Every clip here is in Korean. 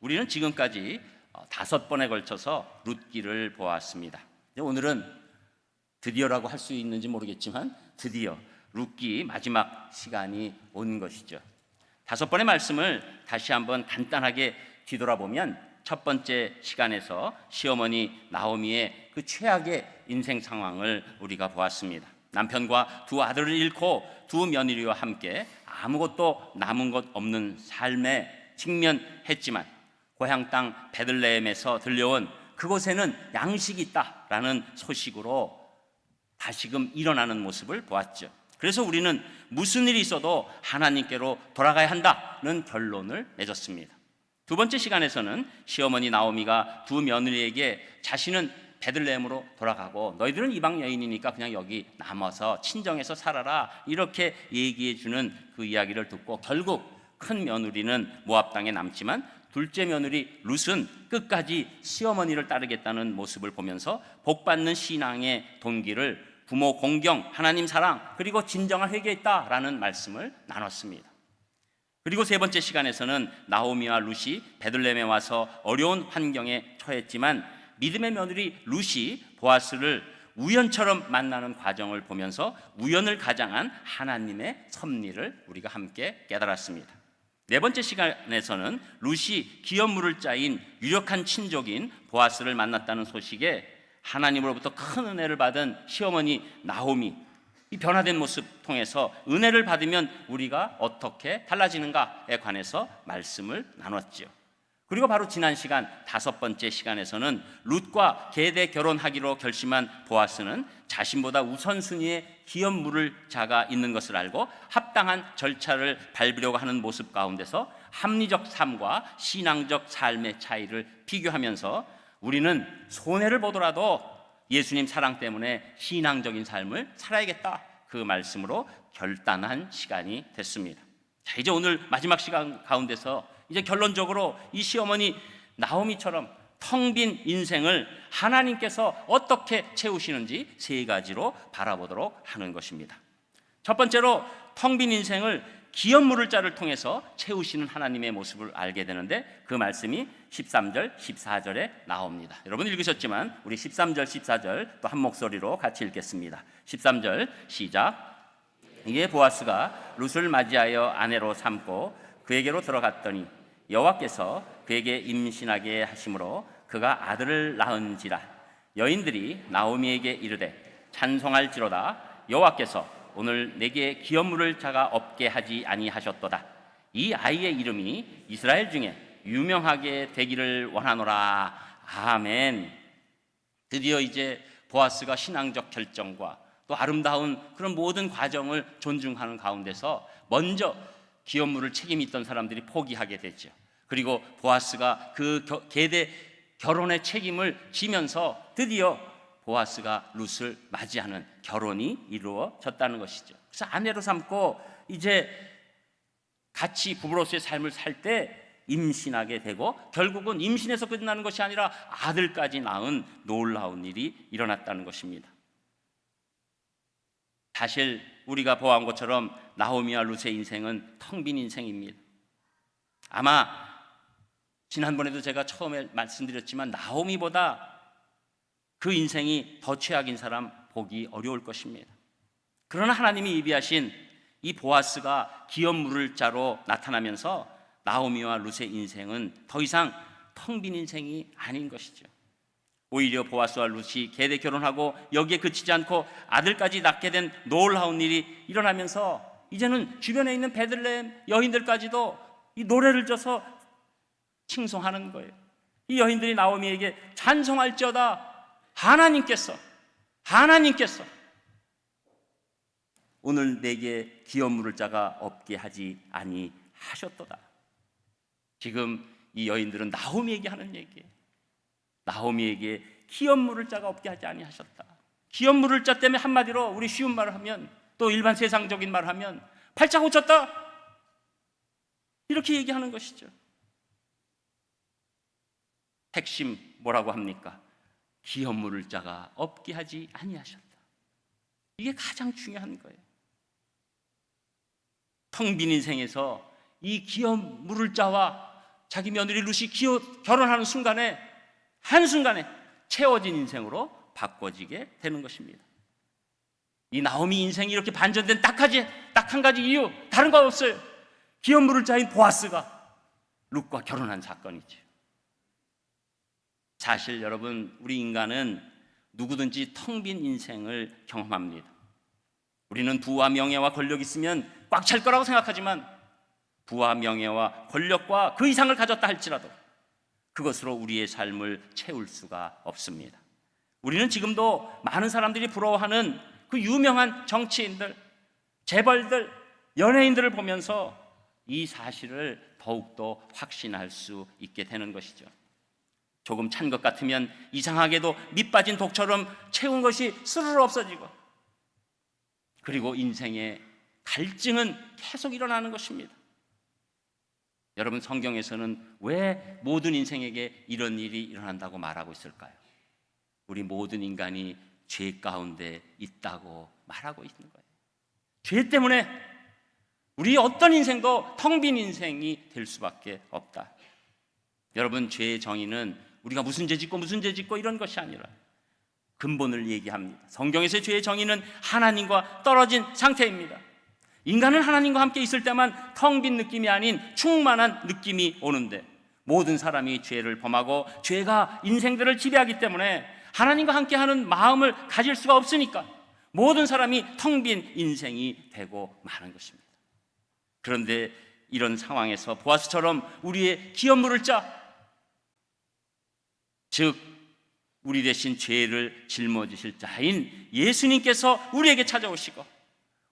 우리는 지금까지 5번에 걸쳐서 룻기를 보았습니다. 오늘은 드디어라고 할 수 있는지 모르겠지만 드디어 룻기 마지막 시간이 온 것이죠. 5번의 말씀을 다시 한번 간단하게 뒤돌아보면 첫 번째 시간에서 시어머니 나오미의 그 최악의 인생 상황을 우리가 보았습니다. 남편과 두 아들을 잃고 두 며느리와 함께 아무것도 남은 것 없는 삶에 직면했지만 고향 땅 베들레헴에서 들려온 그곳에는 양식이 있다라는 소식으로 다시금 일어나는 모습을 보았죠. 그래서 우리는 무슨 일이 있어도 하나님께로 돌아가야 한다는 결론을 맺었습니다. 두 번째 시간에서는 시어머니 나오미가 두 며느리에게 자신은 베들레헴으로 돌아가고 너희들은 이방 여인이니까 그냥 여기 남아서 친정에서 살아라 이렇게 얘기해 주는 그 이야기를 듣고 결국 큰 며느리는 모압 땅에 남지만 둘째 며느리 룻은 끝까지 시어머니를 따르겠다는 모습을 보면서 복받는 신앙의 동기를 부모 공경, 하나님 사랑, 그리고 진정한 회개에 있다라는 말씀을 나눴습니다. 그리고 세 번째 시간에서는 나오미와 룻이 베들레헴에 와서 어려운 환경에 처했지만 믿음의 며느리 룻이 보아스를 우연처럼 만나는 과정을 보면서 우연을 가장한 하나님의 섭리를 우리가 함께 깨달았습니다. 네 번째 시간에서는 룻이 기업물을 짜인 유력한 친족인 보아스를 만났다는 소식에 하나님으로부터 큰 은혜를 받은 시어머니 나오미, 이 변화된 모습 통해서 은혜를 받으면 우리가 어떻게 달라지는가에 관해서 말씀을 나눴죠. 그리고 바로 지난 시간 5번째 시간에서는 룻과 계대 결혼하기로 결심한 보아스는 자신보다 우선순위의 기업 물을 자가 있는 것을 알고 합당한 절차를 밟으려고 하는 모습 가운데서 합리적 삶과 신앙적 삶의 차이를 비교하면서 우리는 손해를 보더라도 예수님 사랑 때문에 신앙적인 삶을 살아야겠다, 그 말씀으로 결단한 시간이 됐습니다. 자, 이제 오늘 마지막 시간 가운데서 이제 결론적으로 이 시어머니 나오미처럼 텅 빈 인생을 하나님께서 어떻게 채우시는지 세 가지로 바라보도록 하는 것입니다. 첫 번째로 텅 빈 인생을 기업물을 자를 통해서 채우시는 하나님의 모습을 알게 되는데 그 말씀이 13절, 14절에 나옵니다. 여러분 읽으셨지만 우리 13절, 14절 또 한 목소리로 같이 읽겠습니다. 13절 시작. 이에 보아스가 룻을 맞이하여 아내로 삼고 그에게로 들어갔더니 여호와께서 그에게 임신하게 하심으로 그가 아들을 낳은지라. 여인들이 나오미에게 이르되 찬송할지로다. 여호와께서 오늘 내게 기업물을 자가 없게 하지 아니하셨도다. 이 아이의 이름이 이스라엘 중에 유명하게 되기를 원하노라. 아멘. 드디어 이제 보아스가 신앙적 결정과 또 아름다운 그런 모든 과정을 존중하는 가운데서 먼저 기업물을 책임 있던 사람들이 포기하게 되죠. 그리고 보아스가 그 계대 결혼의 책임을 지면서 드디어 보아스가 룻을 맞이하는 결혼이 이루어졌다는 것이죠. 그래서 아내로 삼고 이제 같이 부부로서의 삶을 살 때 임신하게 되고 결국은 임신에서 끝나는 것이 아니라 아들까지 낳은 놀라운 일이 일어났다는 것입니다. 사실 우리가 보아한 것처럼 나오미와 룻의 인생은 텅 빈 인생입니다. 아마 지난번에도 제가 처음에 말씀드렸지만 나오미보다 그 인생이 더 최악인 사람 보기 어려울 것입니다. 그러나 하나님이 예비하신 이 보아스가 기업물을 자로 나타나면서 나오미와 룻의 인생은 더 이상 텅 빈 인생이 아닌 것이죠. 오히려 보아스와 룻이 계대 결혼하고 여기에 그치지 않고 아들까지 낳게 된 놀라운 일이 일어나면서 이제는 주변에 있는 베들레헴 여인들까지도 이 노래를 져서 칭송하는 거예요. 이 여인들이 나오미에게 찬송할지어다. 하나님께서 오늘 내게 기업물을 자가 없게 하지 아니하셨도다. 지금 이 여인들은 나오미에게 하는 얘기예요. 나오미에게 기업물을 자가 없게 하지 아니하셨다. 기업물을 자 때문에 한마디로 우리 쉬운 말을 하면 또 일반 세상적인 말을 하면 팔자 고쳤다 이렇게 얘기하는 것이죠. 핵심 뭐라고 합니까? 기업물을 자가 없게 하지 아니하셨다. 이게 가장 중요한 거예요. 텅 빈 인생에서 이 기업물을 자와 자기 며느리 룻이 결혼하는 순간에 한순간에 채워진 인생으로 바꿔지게 되는 것입니다. 이 나오미 인생이 이렇게 반전된 딱 한 가지 이유, 다른 거 없어요. 기업 물을 자인 보아스가 룻과 결혼한 사건이죠. 사실 여러분, 우리 인간은 누구든지 텅 빈 인생을 경험합니다. 우리는 부와 명예와 권력이 있으면 꽉 찰 거라고 생각하지만 부와 명예와 권력과 그 이상을 가졌다 할지라도 그것으로 우리의 삶을 채울 수가 없습니다. 우리는 지금도 많은 사람들이 부러워하는 그 유명한 정치인들, 재벌들, 연예인들을 보면서 이 사실을 더욱더 확신할 수 있게 되는 것이죠. 조금 찬 것 같으면 이상하게도 밑 빠진 독처럼 채운 것이 스르르 없어지고, 그리고 인생의 갈증은 계속 일어나는 것입니다. 여러분, 성경에서는 왜 모든 인생에게 이런 일이 일어난다고 말하고 있을까요? 우리 모든 인간이 죄 가운데 있다고 말하고 있는 거예요. 죄 때문에 우리 어떤 인생도 텅 빈 인생이 될 수밖에 없다. 여러분, 죄의 정의는 우리가 무슨 죄 짓고 이런 것이 아니라 근본을 얘기합니다. 성경에서의 죄의 정의는 하나님과 떨어진 상태입니다. 인간은 하나님과 함께 있을 때만 텅 빈 느낌이 아닌 충만한 느낌이 오는데, 모든 사람이 죄를 범하고 죄가 인생들을 지배하기 때문에 하나님과 함께하는 마음을 가질 수가 없으니까 모든 사람이 텅 빈 인생이 되고 마는 것입니다. 그런데 이런 상황에서 보아스처럼 우리의 기업 물을 자, 즉 우리 대신 죄를 짊어지실 자인 예수님께서 우리에게 찾아오시고,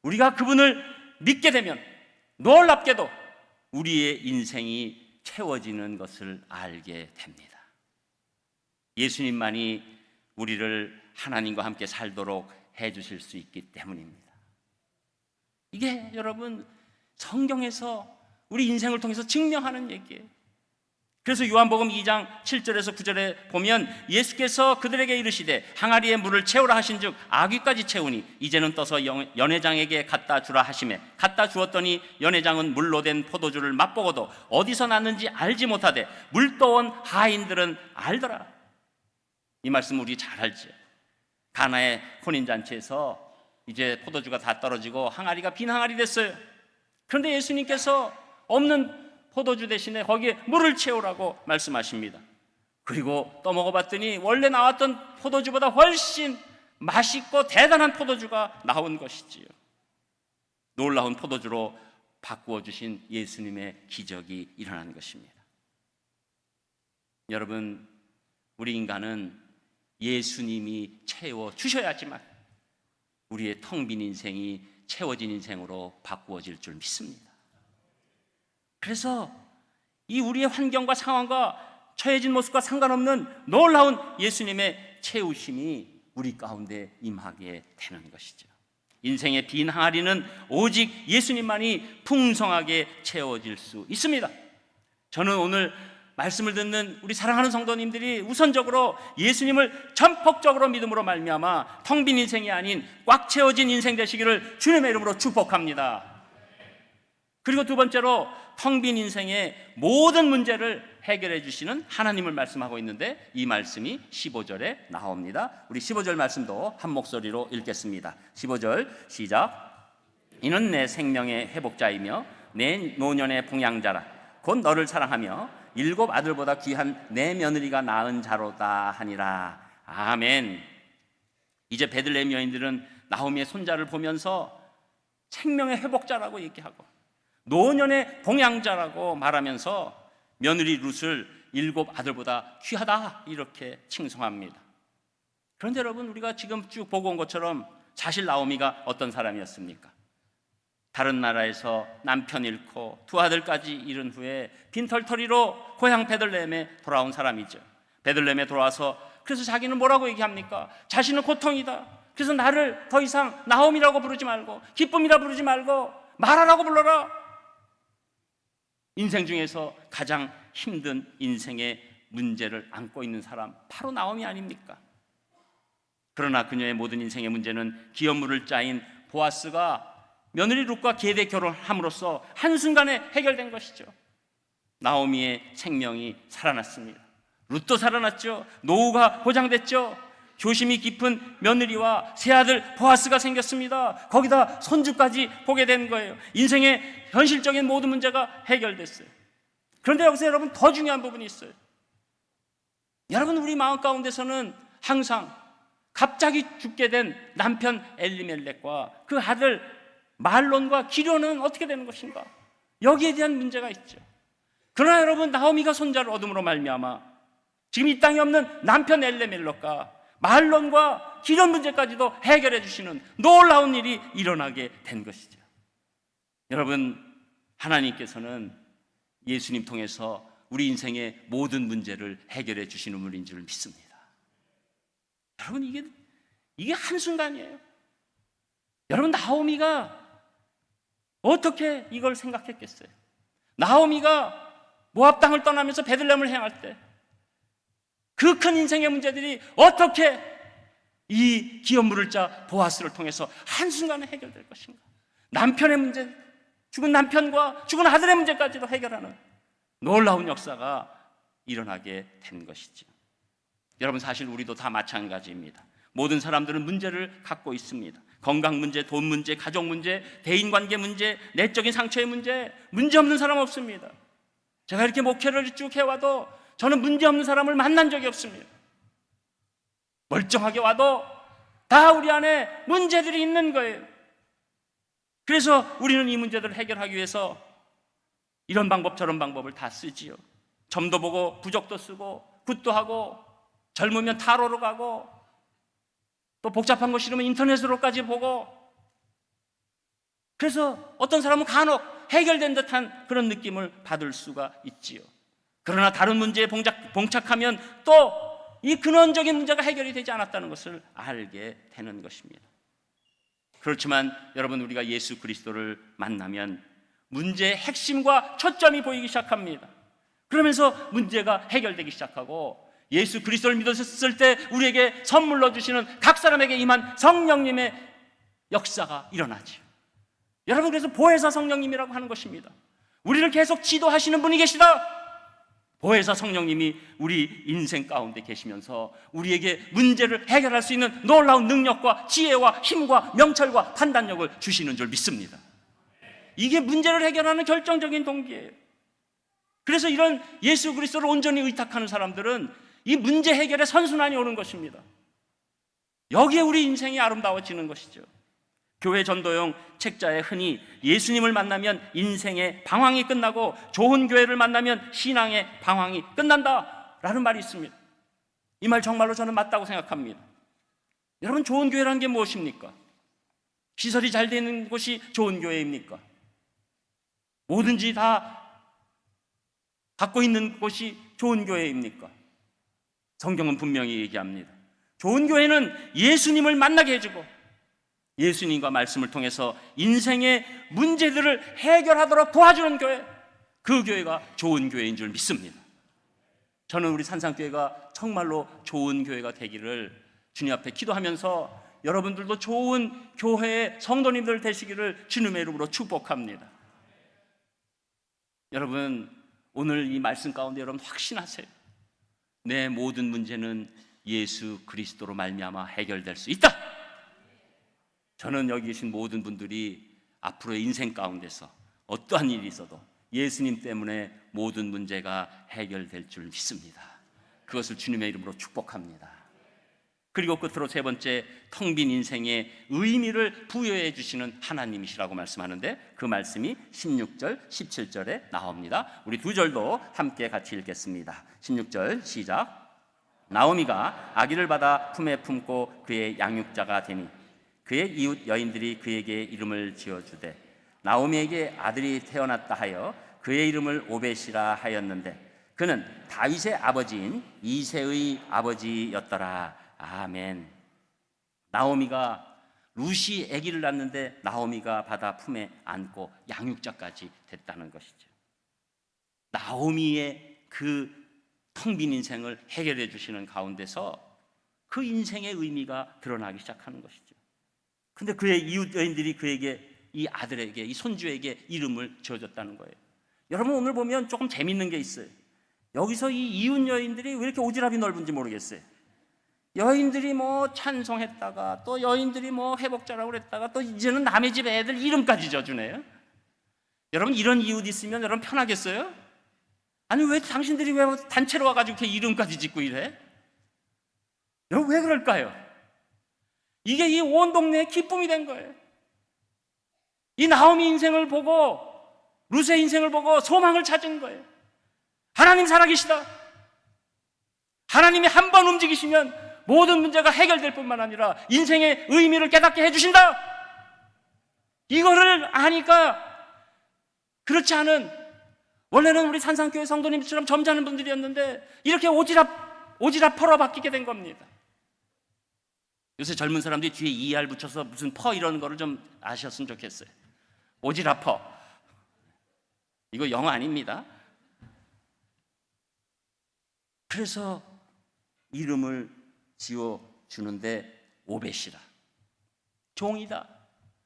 우리가 그분을 믿게 되면 놀랍게도 우리의 인생이 채워지는 것을 알게 됩니다. 예수님만이 우리를 하나님과 함께 살도록 해주실 수 있기 때문입니다. 이게 여러분, 성경에서 우리 인생을 통해서 증명하는 얘기예요. 그래서 요한복음 2장 7절에서 9절에 보면 예수께서 그들에게 이르시되 항아리에 물을 채우라 하신즉 아귀까지 채우니 이제는 떠서 연회장에게 갖다 주라 하시매 갖다 주었더니 연회장은 물로 된 포도주를 맛보고도 어디서 났는지 알지 못하되 물떠온 하인들은 알더라. 이 말씀 우리 잘 알죠. 가나의 혼인잔치에서 이제 포도주가 다 떨어지고 항아리가 빈 항아리 됐어요. 그런데 예수님께서 없는 포도주 대신에 거기에 물을 채우라고 말씀하십니다. 그리고 또 먹어봤더니 원래 나왔던 포도주보다 훨씬 맛있고 대단한 포도주가 나온 것이지요. 놀라운 포도주로 바꾸어 주신 예수님의 기적이 일어난 것입니다. 여러분, 우리 인간은 예수님이 채워 주셔야지만 우리의 텅 빈 인생이 채워진 인생으로 바꾸어질 줄 믿습니다. 그래서 이 우리의 환경과 상황과 처해진 모습과 상관없는 놀라운 예수님의 채우심이 우리 가운데 임하게 되는 것이죠. 인생의 빈 항아리는 오직 예수님만이 풍성하게 채워질 수 있습니다. 저는 오늘 말씀을 듣는 우리 사랑하는 성도님들이 우선적으로 예수님을 전폭적으로 믿음으로 말미암아 텅 빈 인생이 아닌 꽉 채워진 인생 되시기를 주님의 이름으로 축복합니다. 그리고 두 번째로 텅 빈 인생의 모든 문제를 해결해 주시는 하나님을 말씀하고 있는데, 이 말씀이 15절에 나옵니다. 우리 15절 말씀도 한 목소리로 읽겠습니다. 15절 시작. 이는 내 생명의 회복자이며 내 노년의 봉양자라. 곧 너를 사랑하며 7 아들보다 귀한 내 며느리가 낳은 자로다 하니라. 아멘. 이제 베들레헴 여인들은 나오미의 손자를 보면서 생명의 회복자라고 얘기하고 노년의 봉양자라고 말하면서 며느리 룻을 7 아들보다 귀하다 이렇게 칭송합니다. 그런데 여러분, 우리가 지금 쭉 보고 온 것처럼 사실 나오미가 어떤 사람이었습니까? 다른 나라에서 남편 잃고 2 아들까지 잃은 후에 빈털터리로 고향 베들레헴에 돌아온 사람이죠. 베들레헴에 돌아와서 그래서 자기는 뭐라고 얘기합니까? 자신은 고통이다. 그래서 나를 더 이상 나오미라고 부르지 말고 기쁨이라 부르지 말고 마라라고 불러라. 인생 중에서 가장 힘든 인생의 문제를 안고 있는 사람, 바로 나오미 아닙니까? 그러나 그녀의 모든 인생의 문제는 기업 물을 짜인 보아스가 며느리 룻과 계대 결혼함으로써 한순간에 해결된 것이죠. 나오미의 생명이 살아났습니다. 룻도 살아났죠. 노후가 보장됐죠. 효심이 깊은 며느리와 새아들 보아스가 생겼습니다. 거기다 손주까지 보게 된 거예요. 인생의 현실적인 모든 문제가 해결됐어요. 그런데 여기서 여러분, 더 중요한 부분이 있어요. 여러분, 우리 마음 가운데서는 항상 갑자기 죽게 된 남편 엘리멜렉과 그 아들 말론과 기련은 어떻게 되는 것인가, 여기에 대한 문제가 있죠. 그러나 여러분, 나오미가 손자를 얻음으로 말미암아 지금 이 땅에 없는 남편 엘리멜렉과 말론과 기련 문제까지도 해결해 주시는 놀라운 일이 일어나게 된 것이죠. 여러분, 하나님께서는 예수님 통해서 우리 인생의 모든 문제를 해결해 주시는 분인 줄 믿습니다. 여러분, 이게 한순간이에요. 여러분, 나오미가 어떻게 이걸 생각했겠어요? 나오미가 모압 땅을 떠나면서 베들레헴을 향할 때 그 큰 인생의 문제들이 어떻게 이 기업 물을 자 보아스를 통해서 한순간에 해결될 것인가? 남편의 문제, 죽은 남편과 죽은 아들의 문제까지도 해결하는 놀라운 역사가 일어나게 된 것이죠. 여러분, 사실 우리도 다 마찬가지입니다. 모든 사람들은 문제를 갖고 있습니다. 건강 문제, 돈 문제, 가족 문제, 대인관계 문제, 내적인 상처의 문제 없는 사람 없습니다. 제가 이렇게 목회를 쭉 해와도 저는 문제 없는 사람을 만난 적이 없습니다. 멀쩡하게 와도 다 우리 안에 문제들이 있는 거예요. 그래서 우리는 이 문제들을 해결하기 위해서 이런 방법 저런 방법을 다 쓰지요. 점도 보고 부적도 쓰고 굿도 하고, 젊으면 타로로 가고, 또 복잡한 거 싫으면 인터넷으로까지 보고. 그래서 어떤 사람은 간혹 해결된 듯한 그런 느낌을 받을 수가 있지요. 그러나 다른 문제에 봉착하면 또 이 근원적인 문제가 해결이 되지 않았다는 것을 알게 되는 것입니다. 그렇지만 여러분, 우리가 예수 그리스도를 만나면 문제의 핵심과 초점이 보이기 시작합니다. 그러면서 문제가 해결되기 시작하고, 예수 그리스도를 믿었을 때 우리에게 선물로 주시는 각 사람에게 임한 성령님의 역사가 일어나죠. 여러분, 그래서 보혜사 성령님이라고 하는 것입니다. 우리를 계속 지도하시는 분이 계시다. 보혜사 성령님이 우리 인생 가운데 계시면서 우리에게 문제를 해결할 수 있는 놀라운 능력과 지혜와 힘과 명철과 판단력을 주시는 줄 믿습니다. 이게 문제를 해결하는 결정적인 동기예요. 그래서 이런 예수 그리스도를 온전히 의탁하는 사람들은 이 문제 해결에 선순환이 오는 것입니다. 여기에 우리 인생이 아름다워지는 것이죠. 교회 전도용 책자에 흔히 예수님을 만나면 인생의 방황이 끝나고 좋은 교회를 만나면 신앙의 방황이 끝난다 라는 말이 있습니다. 이 말 정말로 저는 맞다고 생각합니다. 여러분, 좋은 교회라는 게 무엇입니까? 시설이 잘 되는 곳이 좋은 교회입니까? 뭐든지 다 갖고 있는 곳이 좋은 교회입니까? 성경은 분명히 얘기합니다. 좋은 교회는 예수님을 만나게 해주고 예수님과 말씀을 통해서 인생의 문제들을 해결하도록 도와주는 교회, 그 교회가 좋은 교회인 줄 믿습니다. 저는 우리 산상교회가 정말로 좋은 교회가 되기를 주님 앞에 기도하면서 여러분들도 좋은 교회의 성도님들 되시기를 주님의 이름으로 축복합니다. 여러분, 오늘 이 말씀 가운데 여러분 확신하세요. 내 모든 문제는 예수 그리스도로 말미암아 해결될 수 있다. 저는 여기 계신 모든 분들이 앞으로의 인생 가운데서 어떠한 일이 있어도 예수님 때문에 모든 문제가 해결될 줄 믿습니다. 그것을 주님의 이름으로 축복합니다. 그리고 끝으로 세 번째, 텅 빈 인생에 의미를 부여해 주시는 하나님이시라고 말씀하는데, 그 말씀이 16절, 17절에 나옵니다. 우리 두 절도 함께 같이 읽겠습니다. 16절 시작. 나오미가 아기를 받아 품에 품고 그의 양육자가 되니 그의 이웃 여인들이 그에게 이름을 지어주되, 나오미에게 아들이 태어났다 하여 그의 이름을 오벳이라 하였는데 그는 다윗의 아버지인 이새의 아버지였더라. 아멘. 나오미가 룻이 아기를 낳는데 나오미가 받아 품에 안고 양육자까지 됐다는 것이죠. 나오미의 그 텅 빈 인생을 해결해 주시는 가운데서 그 인생의 의미가 드러나기 시작하는 것이죠. 근데 그의 이웃 여인들이 그에게, 이 아들에게, 이 손주에게 이름을 지어줬다는 거예요. 여러분 오늘 보면 조금 재밌는 게 있어요. 여기서 이 이웃 여인들이 왜 이렇게 오지랖이 넓은지 모르겠어요. 여인들이 뭐 찬송했다가 또 여인들이 뭐 회복자라고 그랬다가 또 이제는 남의 집 애들 이름까지 져주네요. 여러분 이런 이웃 있으면 여러분 편하겠어요? 아니 왜 당신들이 왜 단체로 와가지고 이렇게 이름까지 짓고 이래? 여러분 왜 그럴까요? 이게 이 온 동네의 기쁨이 된 거예요. 이 나오미 인생을 보고 룻의 인생을 보고 소망을 찾은 거예요. 하나님 살아계시다. 하나님이 한 번 움직이시면 모든 문제가 해결될 뿐만 아니라 인생의 의미를 깨닫게 해주신다. 이거를 아니까 그렇지 않은, 원래는 우리 산상교회 성도님처럼 점잖은 분들이었는데 이렇게 오지랖 퍼러 바뀌게 된 겁니다. 요새 젊은 사람들이 뒤에 ER 붙여서 무슨 퍼 이런 거를 좀 아셨으면 좋겠어요. 오지랖 퍼. 이거 영어 아닙니다. 그래서 이름을 지어주는데 오벳이라, 종이다,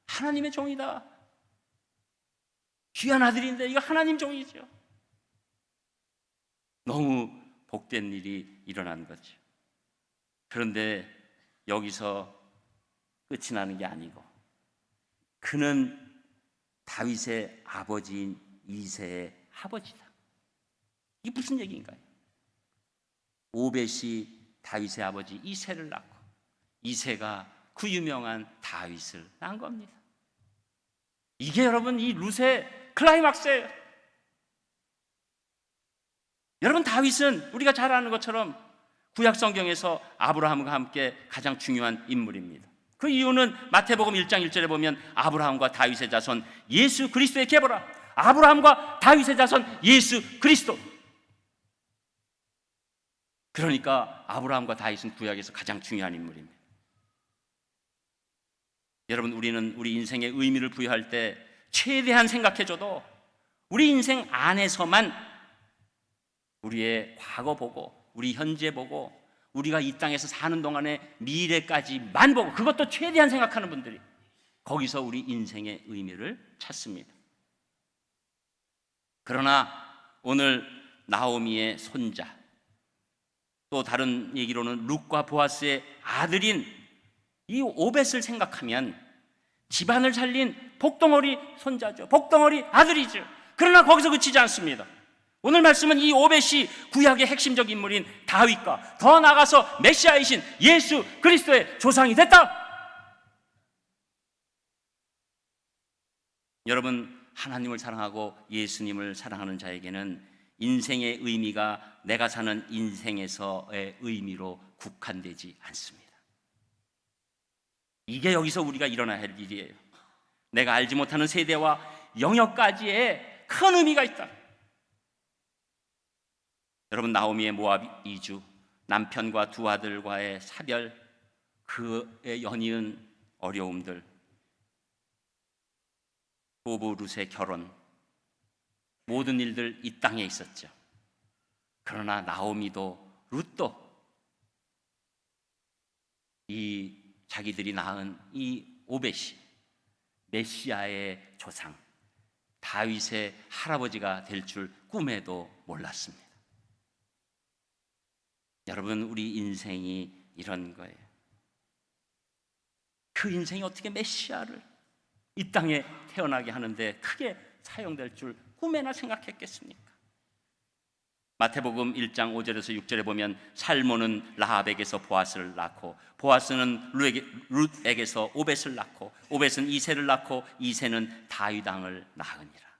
하나님의 종이다, 귀한 아들인데 이거 하나님 종이죠. 너무 복된 일이 일어난 거죠. 그런데 여기서 끝이 나는 게 아니고, 그는 다윗의 아버지인 이새의 아버지다. 이게 무슨 얘기인가요? 오벳이 다윗의 아버지 이새를 낳고 이새가 그 유명한 다윗을 낳은 겁니다. 이게 여러분 이 룻의 클라이막스예요. 여러분 다윗은 우리가 잘 아는 것처럼 구약 성경에서 아브라함과 함께 가장 중요한 인물입니다. 그 이유는 마태복음 1장 1절에 보면 아브라함과 다윗의 자손 예수 그리스도의 계보라. 아브라함과 다윗의 자손 예수 그리스도. 그러니까 아브라함과 다윗은 구약에서 가장 중요한 인물입니다. 여러분 우리는 우리 인생의 의미를 부여할 때 최대한 생각해줘도 우리 인생 안에서만 우리의 과거 보고 우리 현재 보고 우리가 이 땅에서 사는 동안의 미래까지만 보고, 그것도 최대한 생각하는 분들이 거기서 우리 인생의 의미를 찾습니다. 그러나 오늘 나오미의 손자, 또 다른 얘기로는 룻과 보아스의 아들인 이 오벳을 생각하면 집안을 살린 복덩어리 손자죠. 복덩어리 아들이죠. 그러나 거기서 그치지 않습니다. 오늘 말씀은 이 오벳이 구약의 핵심적 인물인 다윗과 더 나아가서 메시아이신 예수 그리스도의 조상이 됐다. 여러분 하나님을 사랑하고 예수님을 사랑하는 자에게는 인생의 의미가 내가 사는 인생에서의 의미로 국한되지 않습니다. 이게 여기서 우리가 일어나야 할 일이에요. 내가 알지 못하는 세대와 영역까지의 큰 의미가 있다. 여러분 나오미의 모압 이주, 남편과 두 아들과의 사별, 그의 연이은 어려움들, 부부 룻의 결혼, 모든 일들 이 땅에 있었죠. 그러나 나오미도 룻도 이 자기들이 낳은 이 오벳이 메시아의 조상 다윗의 할아버지가 될 줄 꿈에도 몰랐습니다. 여러분 우리 인생이 이런 거예요. 그 인생이 어떻게 메시아를 이 땅에 태어나게 하는데 크게 사용될 줄 꿈에나 생각했겠습니까? 마태복음 1장 5절에서 6절에 보면 살모는 라합에게서 보아스를 낳고 보아스는 룻에게서 오벳을 낳고 오벳은 이새를 낳고 이새는 다윗 왕을 낳으니라.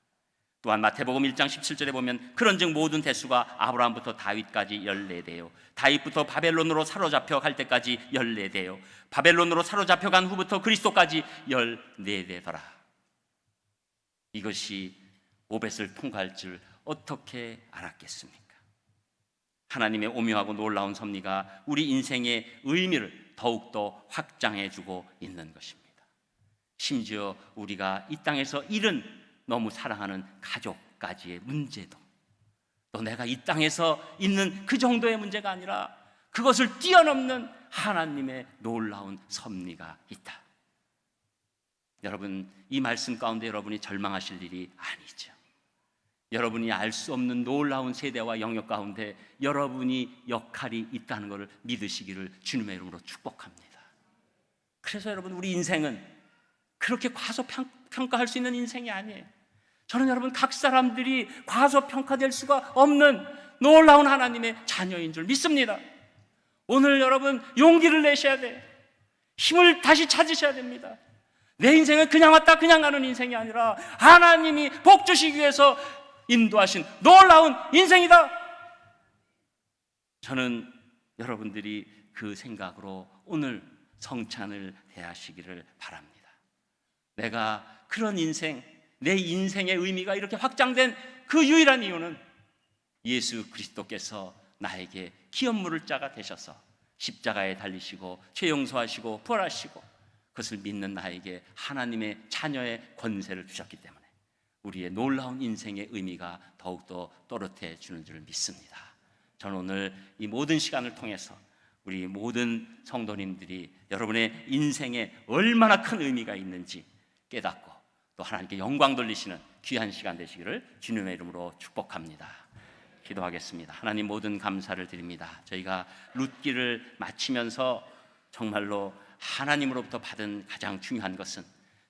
또한 마태복음 1장 17절에 보면 그런즉 모든 대수가 아브라함부터 다윗까지 14대요 다윗부터 바벨론으로 사로잡혀 갈 때까지 14대요 바벨론으로 사로잡혀 간 후부터 그리스도까지 14대더라. 이것이 오벳을 통과할 줄 어떻게 알았겠습니까? 하나님의 오묘하고 놀라운 섭리가 우리 인생의 의미를 더욱더 확장해주고 있는 것입니다. 심지어 우리가 이 땅에서 잃은 너무 사랑하는 가족까지의 문제도 또 내가 이 땅에서 있는 그 정도의 문제가 아니라 그것을 뛰어넘는 하나님의 놀라운 섭리가 있다. 여러분 이 말씀 가운데 여러분이 절망하실 일이 아니죠. 여러분이 알 수 없는 놀라운 세대와 영역 가운데 여러분이 역할이 있다는 것을 믿으시기를 주님의 이름으로 축복합니다. 그래서 여러분, 우리 인생은 그렇게 과소평가할 수 있는 인생이 아니에요. 저는 여러분, 각 사람들이 과소평가될 수가 없는 놀라운 하나님의 자녀인 줄 믿습니다. 오늘 여러분, 용기를 내셔야 돼요. 힘을 다시 찾으셔야 됩니다. 내 인생은 그냥 왔다 그냥 가는 인생이 아니라 하나님이 복 주시기 위해서 인도하신 놀라운 인생이다. 저는 여러분들이 그 생각으로 오늘 성찬을 대하시기를 바랍니다. 내가 그런 인생, 내 인생의 의미가 이렇게 확장된 그 유일한 이유는 예수 그리스도께서 나에게 기업 물을 자가 되셔서 십자가에 달리시고 죄 용서하시고 부활하시고 그것을 믿는 나에게 하나님의 자녀의 권세를 주셨기 때문에 우리의 놀라운 인생의 의미가 더욱더 또렷해 주는 줄 믿습니다. 저는 오늘 이 모든 시간을 통해서 우리 모든 성도님들이 여러분의 인생에 얼마나 큰 의미가 있는지 깨닫고 또 하나님께 영광 돌리시는 귀한 시간 되시기를 주님의 이름으로 축복합니다. 기도하겠습니다. 하나님, 모든 감사를 드립니다. 저희가 룻기를 마치면서 정말로 하나님으로부터 받은 가장 중요한 것은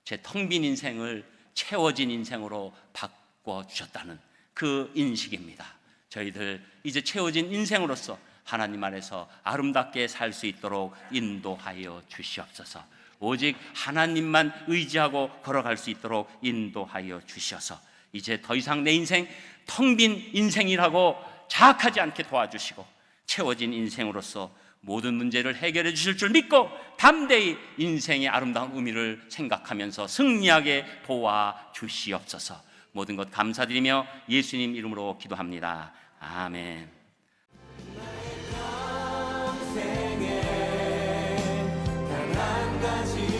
제 텅 빈 인생을 채워진 인생으로 바꿔주셨다는 그 인식입니다. 저희들 이제 채워진 인생으로서 하나님 안에서 아름답게 살 수 있도록 인도하여 주시옵소서. 오직 하나님만 의지하고 걸어갈 수 있도록 인도하여 주셔서 이제 더 이상 내 인생 텅 빈 인생이라고 자학하지 않게 도와주시고 채워진 인생으로서 모든 문제를 해결해 주실 줄 믿고 담대히 인생의 아름다운 의미를 생각하면서 승리하게 도와주시옵소서. 모든 것 감사드리며 예수님 이름으로 기도합니다. 아멘. 생에 단 한 가지